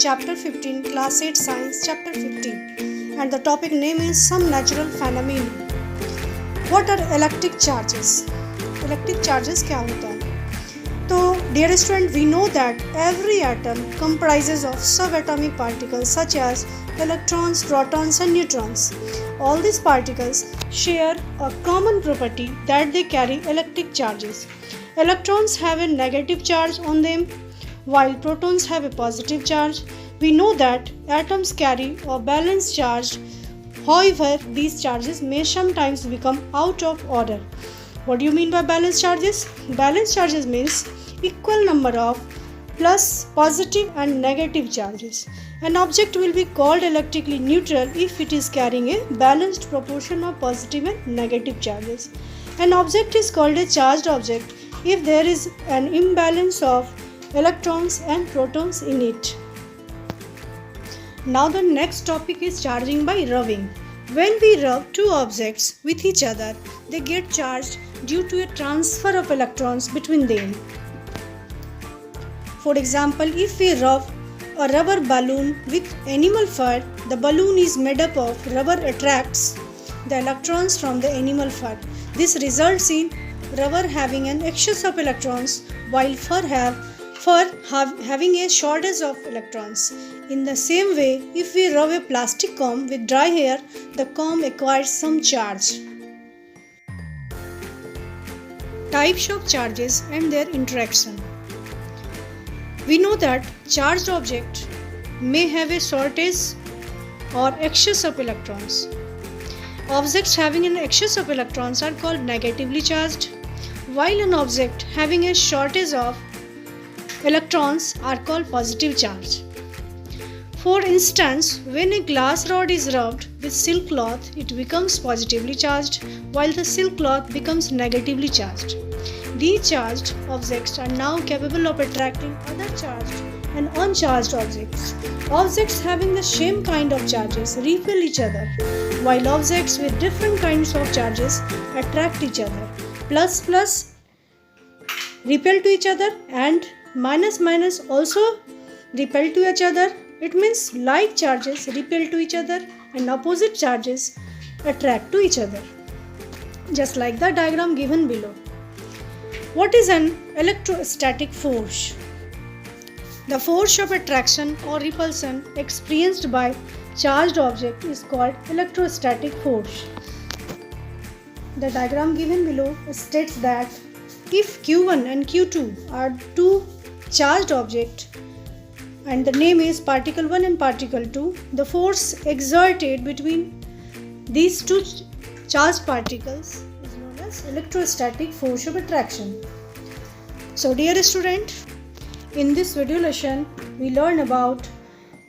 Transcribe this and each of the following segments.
chapter 15, class 8 science, chapter 15, and the topic name is some natural phenomena. What are electric charges? Electric charges क्या होता है? तो dear student, we know that every atom comprises of subatomic particles such as electrons, protons and neutrons. All these particles share a common property that they carry electric charges. Electrons have a negative charge on them while protons have a positive charge. We know that atoms carry a balanced charge. However, these charges may sometimes become out of order. What do you mean by balanced charges? Balanced charges means equal number of plus, positive and negative charges. An object will be called electrically neutral if it is carrying a balanced proportion of positive and negative charges. An object is called a charged object if there is an imbalance of electrons and protons in it. Now the next topic is charging by rubbing. When we rub two objects with each other, they get charged due to a transfer of electrons between them. For example, if we rub a rubber balloon with animal fur, the balloon is made up of rubber attracts the electrons from the animal fur. This results in rubber having an excess of electrons while fur having a shortage of electrons. In the same way, if we rub a plastic comb with dry hair, the comb acquires some charge. Types of charges and their interaction. We know that charged object may have a shortage or excess of electrons. Objects having an excess of electrons are called negatively charged, while an object having a shortage of electrons are called positive charge. For instance, when a glass rod is rubbed with silk cloth, it becomes positively charged, while the silk cloth becomes negatively charged. These charged objects are now capable of attracting other charged and uncharged objects. Objects having the same kind of charges repel each other, while objects with different kinds of charges attract each other. Plus plus repel to each other and minus minus also repel to each other. It means like charges repel to each other and opposite charges attract to each other. Just like the diagram given below. What is an electrostatic force? The force of attraction or repulsion experienced by charged object is called electrostatic force. The diagram given below states that if Q1 and Q2 are two charged objects and the name is particle 1 and particle 2, the force exerted between these two charged particles is known as electrostatic force of attraction. So dear student, in this video lesson we learn about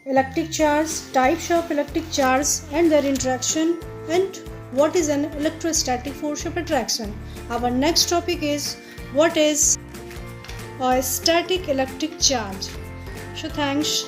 electric charge, types of electric charge and their interaction, and what is an electrostatic force of attraction. Our next topic is what is a static electric charge. So thanks.